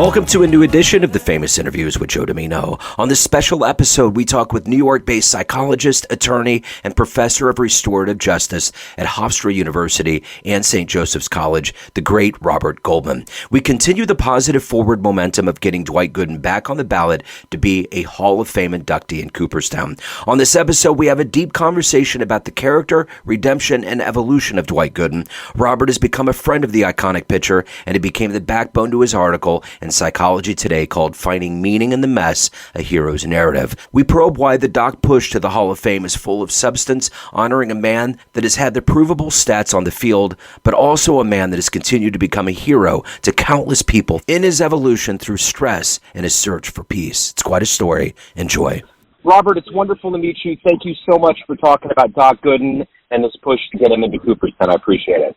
Welcome to a new edition of the Famous Interviews with Joe Dimino. On this special episode, we talk with New York-based psychologist, attorney, and professor of restorative justice at Hofstra University and St. Joseph's College, the great Robert Goldman. We continue the positive forward momentum of getting Dwight Gooden back on the ballot to be a Hall of Fame inductee in Cooperstown. On this episode, we have a deep conversation about the character, redemption, and evolution of Dwight Gooden. Robert has become a friend of the iconic pitcher, and it became the backbone to his article in Psychology Today called Finding Meaning in the Mess, A Hero's Narrative. We probe why the Doc push to the Hall of Fame is full of substance, honoring a man that has had the provable stats on the field, but also a man that has continued to become a hero to countless people in his evolution through stress and his search for peace. It's quite a story. Enjoy. Robert, it's wonderful to meet you. Thank you so much for talking about Doc Gooden and this push to get him into Cooperstown. I appreciate it.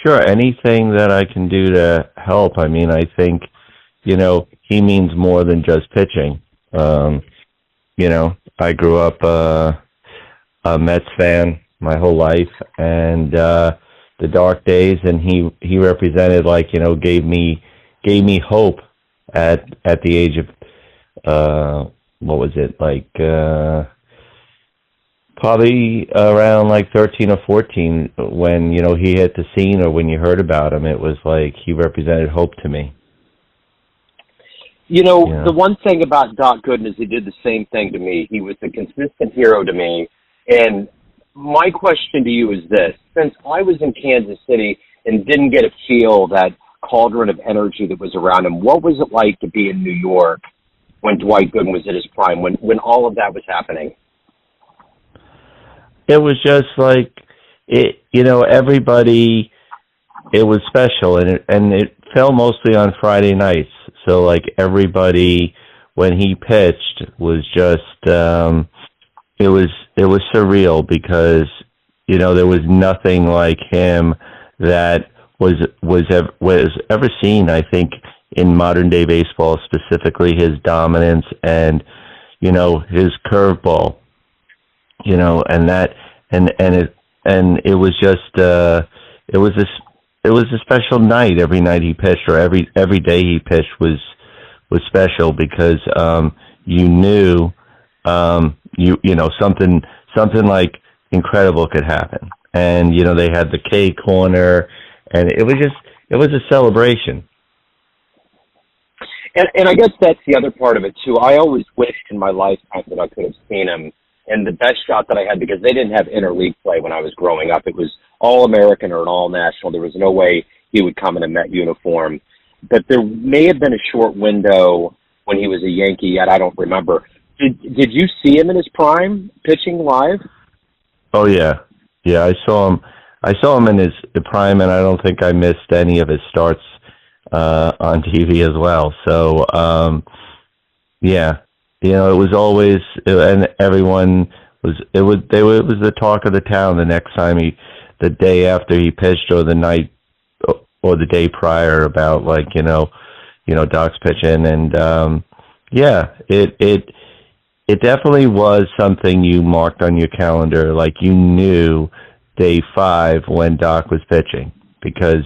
Sure, anything that I can do to help. I mean, I think, he means more than just pitching. I grew up a Mets fan my whole life, and the dark days, and he represented, gave me hope at the age of, probably around 13 or 14 when, he hit the scene, or when you heard about him. It was like he represented hope to me. The one thing about Doc Gooden is he did the same thing to me. He was a consistent hero to me. And my question to you is this. Since I was in Kansas City and didn't get to feel that cauldron of energy that was around him, what was it like to be in New York when Dwight Gooden was at his prime, when all of that was happening? It was just everybody, it was special, and it fell mostly on Friday nights. So everybody, when he pitched, was just it was surreal because there was nothing like him that was ever seen. I think in modern day baseball, specifically his dominance and his curveball, and it was just it was a special night every night he pitched, or every day he pitched was special because you knew something incredible could happen. And they had the K corner, and it was a celebration. And I guess that's the other part of it too. I always wished in my lifetime that I could have seen him. And the best shot that I had, because they didn't have interleague play when I was growing up. It was all-American or an all-national. There was no way he would come in a Met uniform. But there may have been a short window when he was a Yankee, yet I don't remember. Did you see him in his prime, pitching live? Oh, yeah. Yeah, I saw him in his prime, and I don't think I missed any of his starts on TV as well. So, yeah. It was always, and everyone it was the talk of the town the next time the day after he pitched, or the night or the day prior, about Doc's pitching. And it definitely was something you marked on your calendar, you knew day 5 when Doc was pitching, because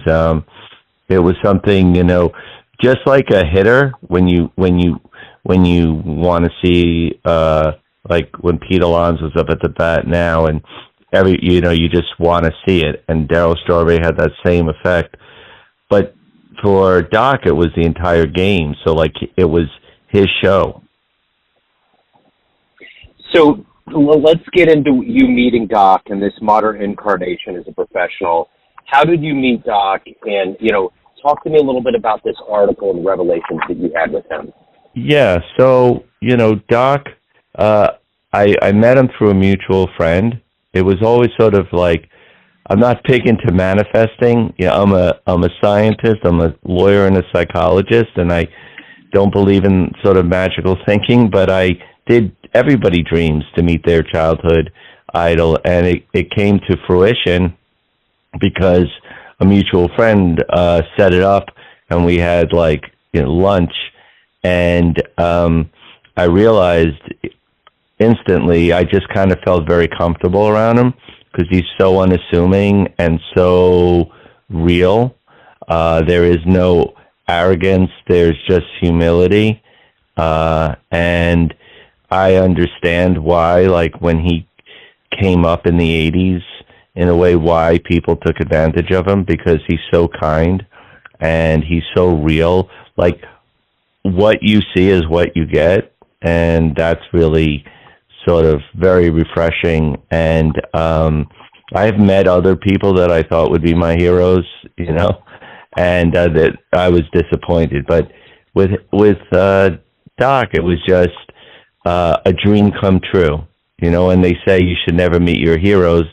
it was something, just like a hitter, when you want to see, when Pete Alonso was up at the bat now, and you just want to see it. And Darryl Strawberry had that same effect. But for Doc, it was the entire game. So, it was his show. So, let's get into you meeting Doc and this modern incarnation as a professional. How did you meet Doc? And, talk to me a little bit about this article and revelations that you had with him. Yeah, so, Doc, I met him through a mutual friend. It was always sort of I'm not big into manifesting. I'm a scientist, I'm a lawyer and a psychologist, and I don't believe in sort of magical thinking, but everybody dreams to meet their childhood idol, and it came to fruition because a mutual friend set it up, and we had lunch. And I realized instantly, I just kind of felt very comfortable around him because he's so unassuming and so real. There is no arrogance. There's just humility. And I understand why, like, when he came up in the 80s, in a way, why people took advantage of him, because he's so kind and he's so real. Like, what you see is what you get, and that's really sort of very refreshing. And I've met other people that I thought would be my heroes, you know, and that I was disappointed. But with Doc, it was just a dream come true, you know. And they say you should never meet your heroes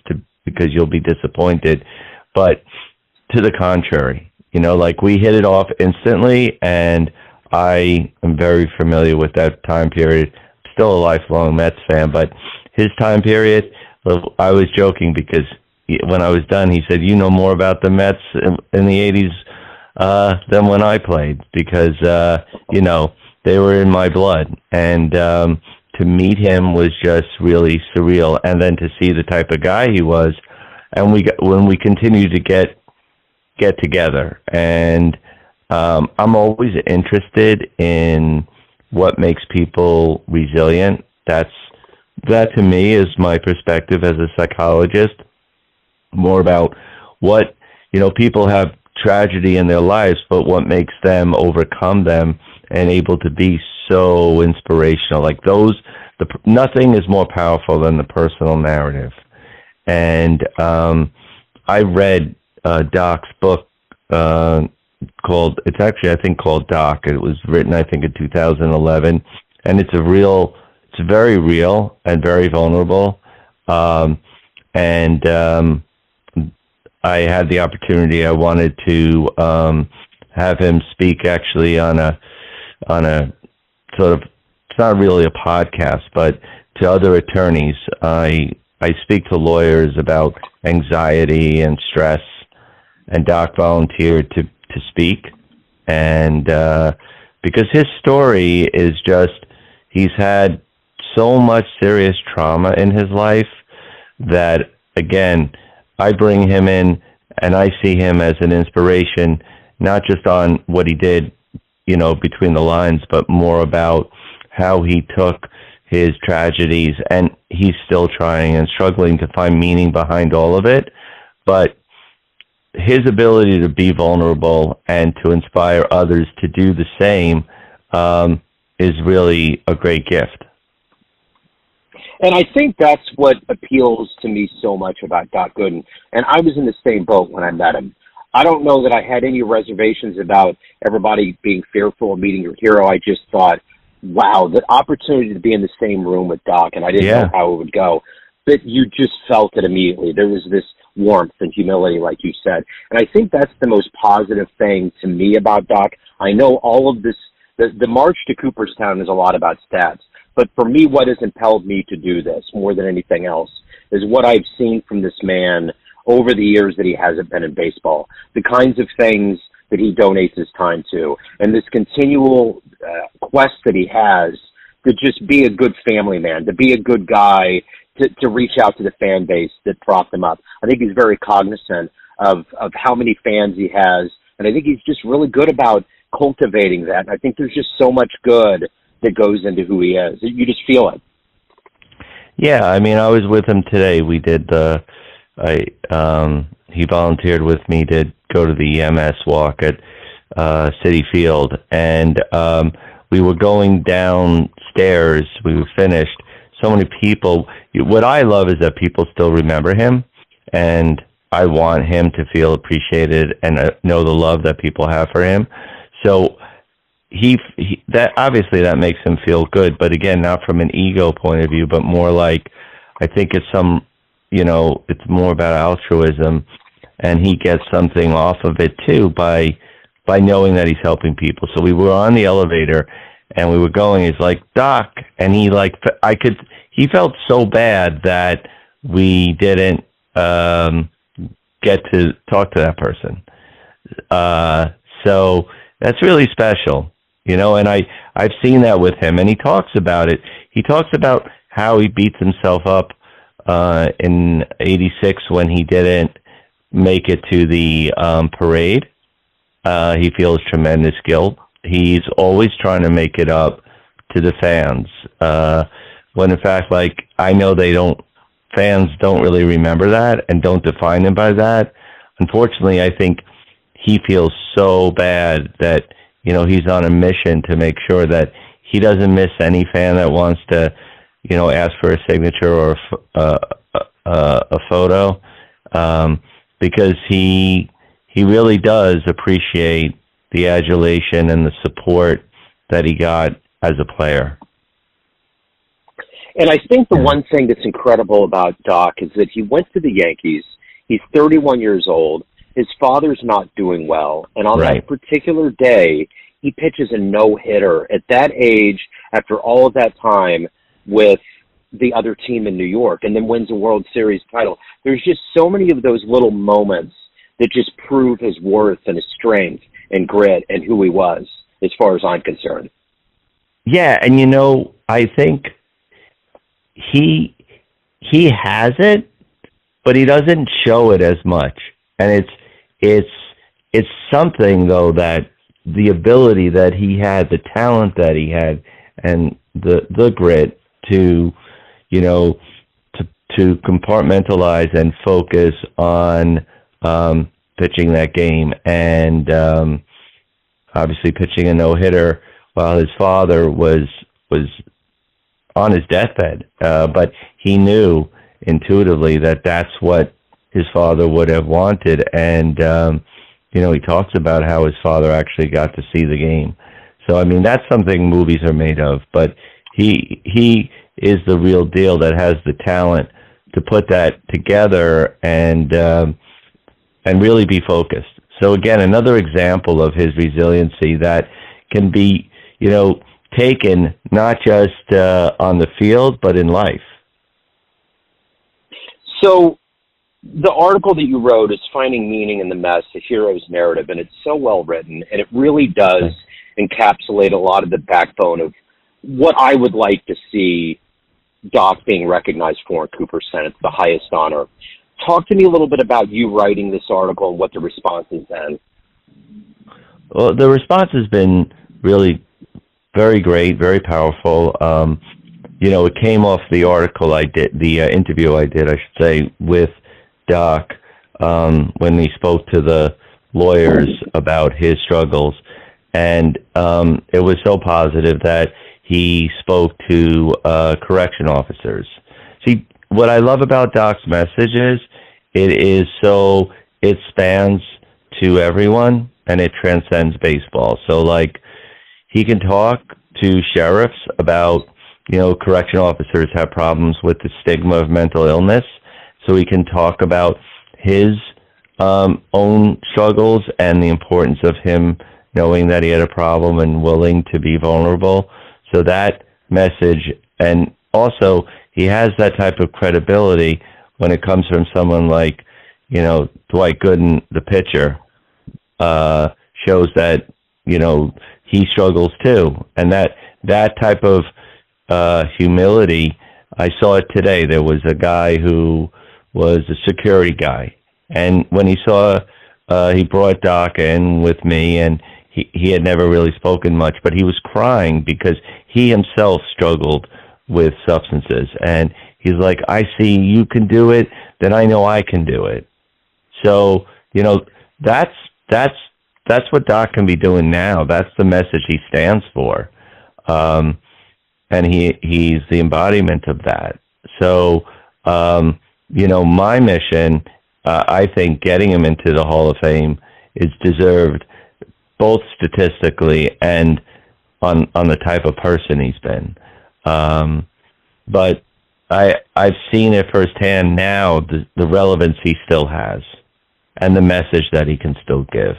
because you'll be disappointed. But to the contrary, you know, like, we hit it off instantly, and I am very familiar with that time period. Still a lifelong Mets fan, but his time period, I was joking because when I was done, he said, "You know more about the Mets in the 80s than when I played," because, you know, they were in my blood. And to meet him was just really surreal. And then to see the type of guy he was, and when we continued to get together. And I'm always interested in what makes people resilient. That to me is my perspective as a psychologist. More about what, you know, people have tragedy in their lives, but what makes them overcome them and able to be so inspirational. Like, nothing is more powerful than the personal narrative. And I read Doc's book called Doc. It was written, I think, in 2011, and it's very real and very vulnerable. And I had the opportunity. I wanted to have him speak actually on a sort of, it's not really a podcast, but to other attorneys. I speak to lawyers about anxiety and stress, and Doc volunteered to speak. And because his story is just, he's had so much serious trauma in his life that, again, I bring him in and I see him as an inspiration, not just on what he did, you know, between the lines, but more about how he took his tragedies, and he's still trying and struggling to find meaning behind all of it. But his ability to be vulnerable and to inspire others to do the same is really a great gift. And I think that's what appeals to me so much about Doc Gooden. And I was in the same boat when I met him. I don't know that I had any reservations about everybody being fearful of meeting your hero. I just thought, wow, the opportunity to be in the same room with Doc, and I didn't know how it would go. But you just felt it immediately. There was this warmth and humility, like you said. And I think that's the most positive thing to me about Doc. I know all of this, the march to Cooperstown is a lot about stats. But for me, what has impelled me to do this more than anything else is what I've seen from this man over the years that he hasn't been in baseball, the kinds of things that he donates his time to, and this continual quest that he has to just be a good family man, to be a good guy, to reach out to the fan base that propped him up. I think he's very cognizant of how many fans he has, and I think he's just really good about cultivating that. And I think there's just so much good that goes into who he is. You just feel it. Yeah, I mean, I was with him today. We did he volunteered with me to go to the EMS walk at Citi Field, and we were going downstairs. We were finished. So many people. What I love is that people still remember him, and I want him to feel appreciated and know the love that people have for him. So that obviously that makes him feel good, but again, not from an ego point of view, but more like, I think it's it's more about altruism, and he gets something off of it too by knowing that he's helping people. So we were on the elevator and we were going, he's like, "Doc," and he felt so bad that we didn't get to talk to that person. So that's really special, and I've seen that with him, and he talks about it. He talks about how he beats himself up in '86 when he didn't make it to the parade, He feels tremendous guilt. He's always trying to make it up to the fans. When in fact, like, I know fans don't really remember that and don't define him by that. Unfortunately, I think he feels so bad that, he's on a mission to make sure that he doesn't miss any fan that wants to, ask for a signature or a photo, because he really does appreciate the adulation and the support that he got as a player. And I think the one thing that's incredible about Doc is that he went to the Yankees. He's 31 years old. His father's not doing well. And on that particular day, he pitches a no-hitter at that age after all of that time with the other team in New York, and then wins a World Series title. There's just so many of those little moments that just prove his worth and his strength and grit and who he was, as far as I'm concerned. Yeah, and I think he has it, but he doesn't show it as much. And it's something, though, that the ability that he had, the talent that he had, and the grit to to compartmentalize and focus on pitching that game, and obviously pitching a no-hitter while his father was on his deathbed. But he knew intuitively that that's what his father would have wanted, and he talks about how his father actually got to see the game. So I mean, that's something movies are made of, but he is the real deal that has the talent to put that together and really be focused. So again, another example of his resiliency that can be, taken not just on the field, but in life. So the article that you wrote is Finding Meaning in the Mess, a Hero's Narrative, and it's so well written, and it really does encapsulate a lot of the backbone of what I would like to see Doc being recognized for in Cooperstown. It's the highest honor. Talk to me a little bit about you writing this article and what the response has been. Well, the response has been really very great, very powerful. It came off the article I did, the interview I did, I should say, with Doc when he spoke to the lawyers about his struggles. And it was so positive that he spoke to correction officers. See, what I love about Doc's message is it spans to everyone, and it transcends baseball. So, like, he can talk to sheriffs about, correction officers have problems with the stigma of mental illness. So he can talk about his own struggles and the importance of him knowing that he had a problem and willing to be vulnerable. So that message, and also he has that type of credibility when it comes from someone like, Dwight Gooden, the pitcher, shows that, he struggles too. And that type of humility, I saw it today. There was a guy who was a security guy. And when he saw, he brought Doc in with me, and he had never really spoken much, but he was crying because he himself struggled with substances. And he's like, I see you can do it, then I know I can do it. So, that's what Doc can be doing now. That's the message he stands for. And he's the embodiment of that. So, my mission, I think getting him into the Hall of Fame is deserved, both statistically and on the type of person he's been. But I've seen it firsthand now, the relevance he still has and the message that he can still give.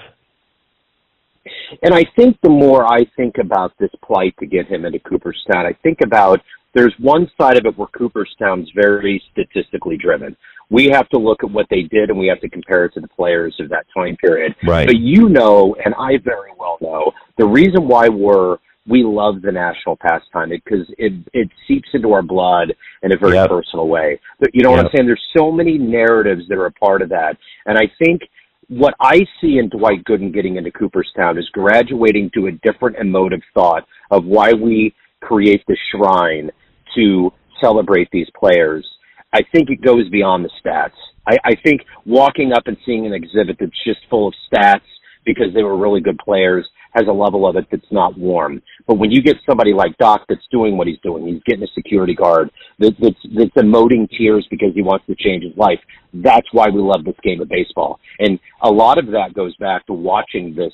And I think the more I think about this plight to get him into Cooperstown, I think about there's one side of it where Cooperstown's very statistically driven. We have to look at what they did, and we have to compare it to the players of that time period. Right. But and I very well know, the reason why we love the national pastime because it seeps into our blood in a very personal way. But you know what I'm saying? There's so many narratives that are a part of that. And I think what I see in Dwight Gooden getting into Cooperstown is graduating to a different emotive thought of why we create the shrine to celebrate these players. I think it goes beyond the stats. I think walking up and seeing an exhibit that's just full of stats because they were really good players has a level of it that's not warm. But when you get somebody like Doc that's doing what he's doing, he's getting a security guard that's emoting tears because he wants to change his life. That's why we love this game of baseball. And a lot of that goes back to watching this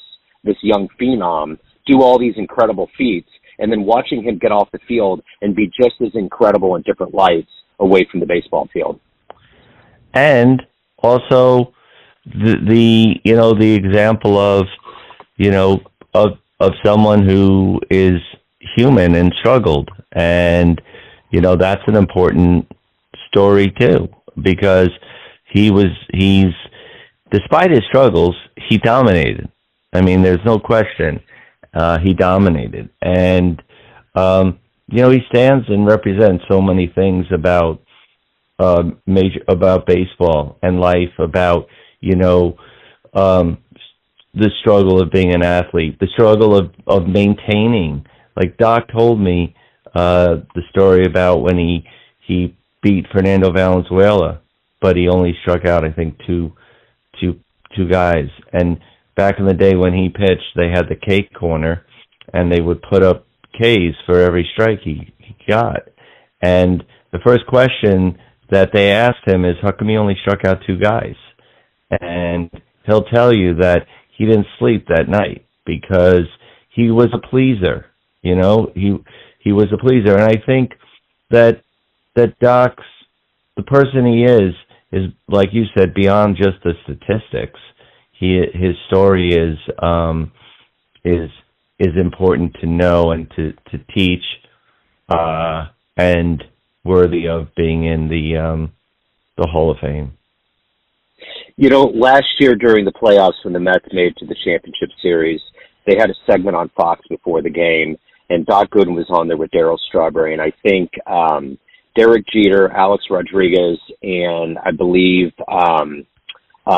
young phenom do all these incredible feats and then watching him get off the field and be just as incredible in different lights away from the baseball field. And also the example of, of someone who is human and struggled. And, that's an important story too, because he's, despite his struggles, he dominated. I mean, there's no question. He dominated. And, he stands and represents so many things about about baseball and life, about, the struggle of being an athlete, the struggle of maintaining. Like Doc told me the story about when he beat Fernando Valenzuela, but he only struck out, I think, two guys. And back in the day when he pitched, they had the K corner, and they would put up Ks for every strike he got. And the first question that they asked him is, how come he only struck out two guys? And he'll tell you that he didn't sleep that night because he was a pleaser. He was a pleaser. And I think that Doc's, the person he is like you said, beyond just the statistics. His story is important to know and to teach, and worthy of being in the Hall of Fame. Last year during the playoffs when the Mets made it to the championship series, they had a segment on Fox before the game, and Doc Gooden was on there with Darryl Strawberry, and I think Derek Jeter, Alex Rodriguez, and I believe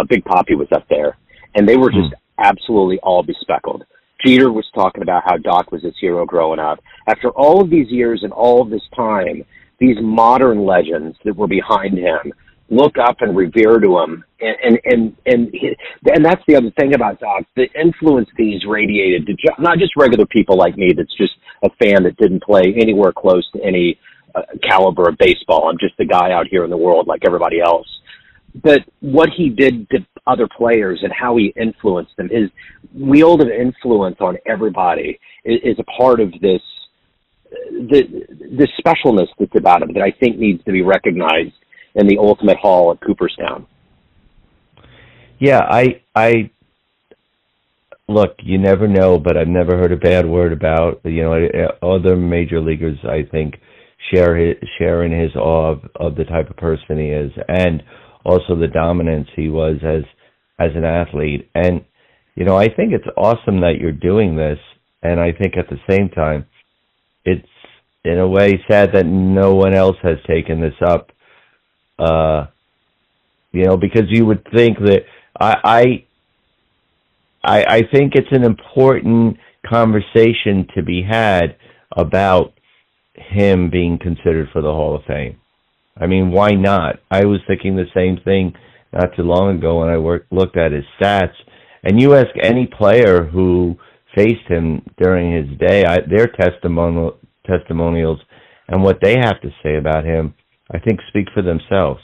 Big Papi was up there, and they were just absolutely all bespeckled. Jeter was talking about how Doc was his hero growing up. After all of these years and all of this time, these modern legends that were behind him look up and revere to him, and that's the other thing about Doc. The influence that he's radiated to not just regular people like me that's just a fan that didn't play anywhere close to any caliber of baseball. I'm just a guy out here in the world like everybody else. But what he did to other players and how he influenced them, his wield of influence on everybody is a part of this specialness that's about him that I think needs to be recognized in the Ultimate Hall at Cooperstown. Yeah, I look, you never know, but I've never heard a bad word about, other major leaguers, I think, share in his awe of the type of person he is, and also the dominance he was as an athlete. And, I think it's awesome that you're doing this, and I think at the same time, it's in a way sad that no one else has taken this up, because you would think that I think it's an important conversation to be had about him being considered for the Hall of Fame. I mean, why not? I was thinking the same thing not too long ago when I looked at his stats. And you ask any player who faced him during his day, their testimonials and what they have to say about him, I think speak for themselves.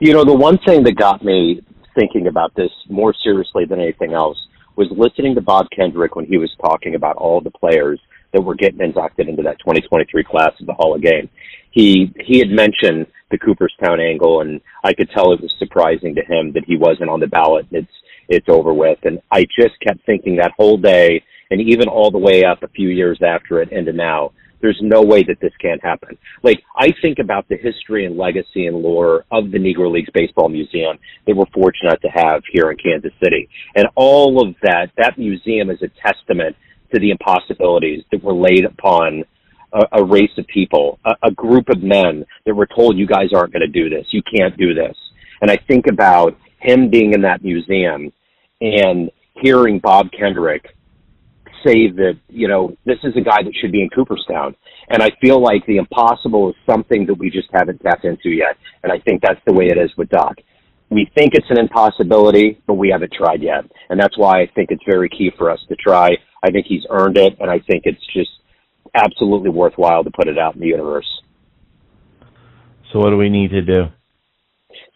The one thing that got me thinking about this more seriously than anything else was listening to Bob Kendrick when he was talking about all the players that were getting inducted into that 2023 class of the Hall of Fame. He had mentioned the Cooperstown angle, and I could tell it was surprising to him that he wasn't on the ballot. It's over with. And I just kept thinking that whole day, and even all the way up a few years after it into now, there's no way that this can't happen. Like, I think about the history and legacy and lore of the Negro Leagues Baseball Museum that we're fortunate to have here in Kansas City. And all of that museum is a testament to the impossibilities that were laid upon a race of people, a group of men that were told, you guys aren't going to do this. You can't do this. And I think about him being in that museum and hearing Bob Kendrick say that, this is a guy that should be in Cooperstown. And I feel like the impossible is something that we just haven't tapped into yet. And I think that's the way it is with Doc. We think it's an impossibility, but we haven't tried yet. And that's why I think it's very key for us to try. I think he's earned it, and I think it's just absolutely worthwhile to put it out in the universe. So what do we need to do?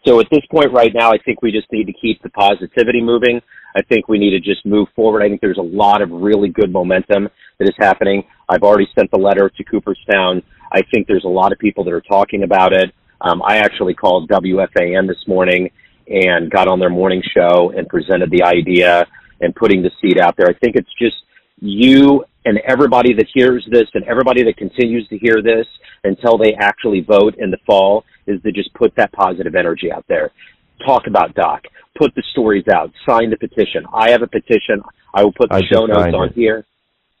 So at this point right now, I think we just need to keep the positivity moving. I think we need to just move forward. I think there's a lot of really good momentum that is happening. I've already sent the letter to Cooperstown. I think there's a lot of people that are talking about it. I actually called WFAN this morning and got on their morning show and presented the idea and putting the seed out there. I think it's just you and everybody that hears this and everybody that continues to hear this until they actually vote in the fall is to just put that positive energy out there. Talk about Doc. Put the stories out. Sign the petition. I have a petition. I will put the show notes on here.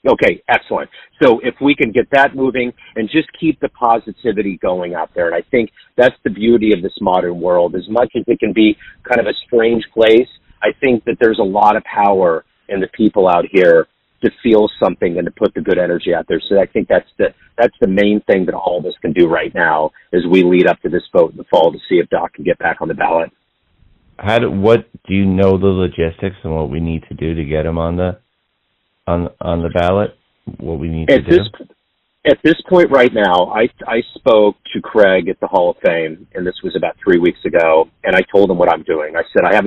Okay, excellent. So if we can get that moving and just keep the positivity going out there, and I think that's the beauty of this modern world. As much as it can be kind of a strange place, I think that there's a lot of power in the people out here to feel something and to put the good energy out there. So I think that's the main thing that all of us can do right now as we lead up to this vote in the fall to see if Doc can get back on the ballot. What do you know the logistics and what we need to do to get him on the ballot? What we need to do? At this point right now, I spoke to Craig at the Hall of Fame, and this was about 3 weeks ago, and I told him what I'm doing. I said, I have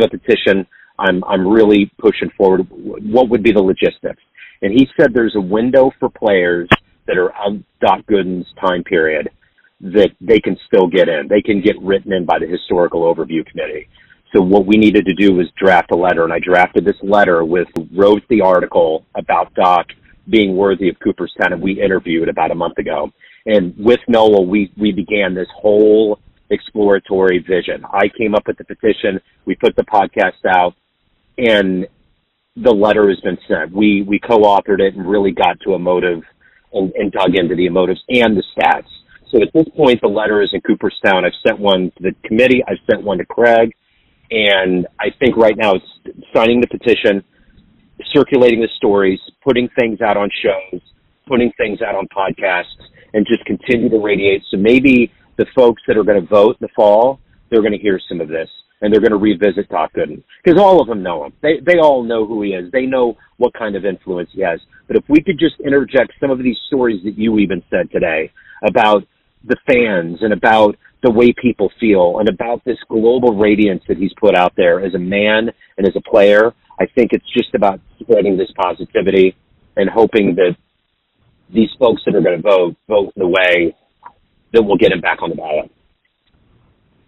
a petition. I'm really pushing forward. What would be the logistics? And he said there's a window for players that are of Doc Gooden's time period that they can still get in. They can get written in by the Historical Overview Committee. So what we needed to do was draft a letter, and I drafted this letter wrote the article about Doc being worthy of Cooperstown, and we interviewed about a month ago. And with Noel, we began this whole exploratory vision. I came up with the petition. We put the podcast out, and the letter has been sent. We co-authored it and really got to a motive and dug into the motives and the stats. So at this point, the letter is in Cooperstown. I've sent one to the committee. I've sent one to Craig. And I think right now it's signing the petition, circulating the stories, putting things out on shows, putting things out on podcasts, and just continue to radiate. So maybe the folks that are going to vote in the fall, they're going to hear some of this, and they're going to revisit Doc Gooden. Because all of them know him. They all know who he is. They know what kind of influence he has. But if we could just interject some of these stories that you even said today about the fans and about the way people feel and about this global radiance that he's put out there as a man and as a player, I think it's just about spreading this positivity and hoping that these folks that are going to vote in the way that will get him back on the ballot.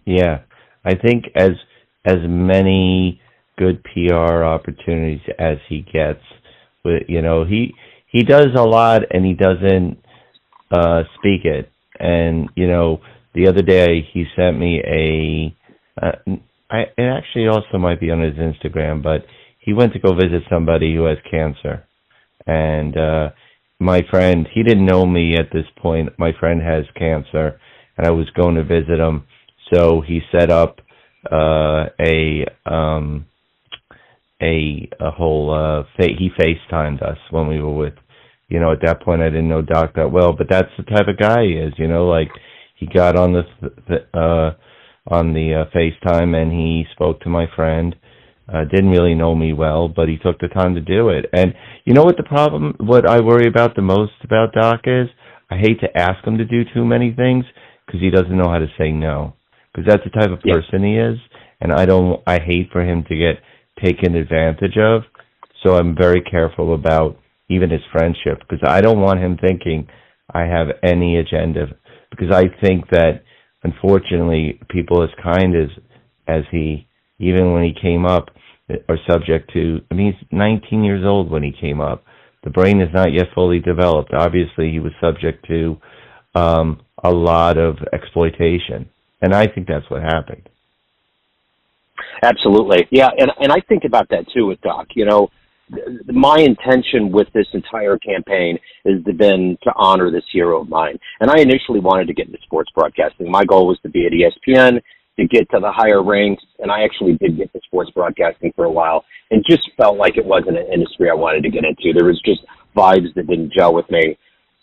Yeah, I think as many good PR opportunities as he gets, he does a lot and he doesn't speak it. And the other day he sent me it actually also might be on his Instagram, but he went to go visit somebody who has cancer. And my friend, he didn't know me at this point. My friend has cancer, and I was going to visit him. So he set up he FaceTimed us when we were with, at that point I didn't know Doc that well, but that's the type of guy he is, he got on the FaceTime and he spoke to my friend. Didn't really know me well, but he took the time to do it. And you know what I worry about the most about Doc is? I hate to ask him to do too many things because he doesn't know how to say no. Because that's the type of person he is, and I hate for him to get taken advantage of. So I'm very careful about even his friendship, because I don't want him thinking I have any agenda. Because I think that, unfortunately, people as kind as he, even when he came up, are subject to, he's 19 years old when he came up. The brain is not yet fully developed. Obviously, he was subject to a lot of exploitation. And I think that's what happened. Absolutely. Yeah, and I think about that, too, with Doc. My intention with this entire campaign has been to honor this hero of mine. And I initially wanted to get into sports broadcasting. My goal was to be at ESPN, to get to the higher ranks. And I actually did get to sports broadcasting for a while and just felt like it wasn't an industry I wanted to get into. There was just vibes that didn't gel with me.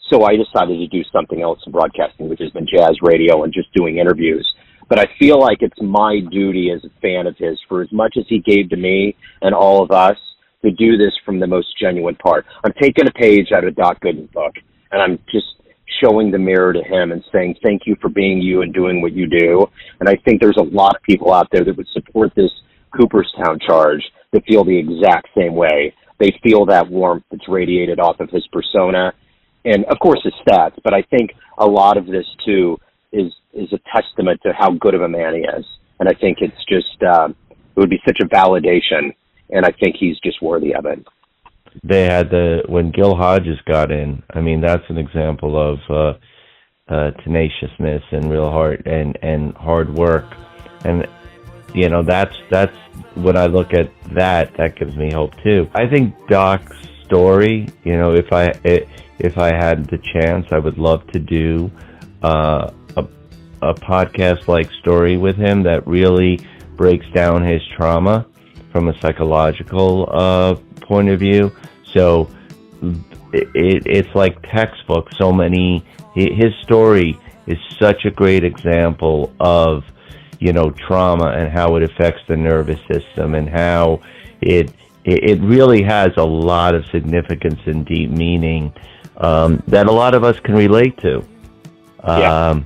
So I decided to do something else in broadcasting, which has been jazz radio and just doing interviews. But I feel like it's my duty as a fan of his, for as much as he gave to me and all of us, to do this from the most genuine part. I'm taking a page out of Doc Gooden's book, and I'm just showing the mirror to him and saying, thank you for being you and doing what you do. And I think there's a lot of people out there that would support this Cooperstown charge that feel the exact same way. They feel that warmth that's radiated off of his persona and, of course, his stats. But I think a lot of this, too, is a testament to how good of a man he is. And I think it's just, it would be such a validation, and I think he's just worthy of it. They had when Gil Hodges got in, I mean, that's an example of tenaciousness and real heart and hard work. And, you know, that's when I look at that gives me hope too. I think Doc's story, you know, if I had the chance, I would love to do a podcast-like story with him that really breaks down his trauma from a psychological point of view. So it's like textbook. So many, his story is such a great example of, you know, trauma and how it affects the nervous system and how it really has a lot of significance and deep meaning that a lot of us can relate to. And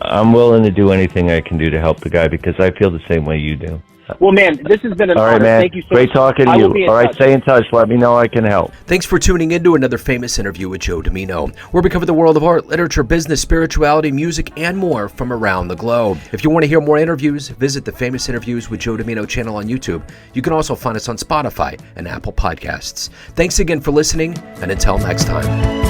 I'm willing to do anything I can do to help the guy because I feel the same way you do. Well, man, this has been an honor. All right, man. Thank you so Great much. talking to you. All right, stay in touch. Let me know I can help. Thanks for tuning in to another famous interview with Joe Dimino, where we cover the world of art, literature, business, spirituality, music, and more from around the globe. If you want to hear more interviews, visit the Famous Interviews with Joe Dimino channel on YouTube. You can also find us on Spotify and Apple Podcasts. Thanks again for listening, and until next time.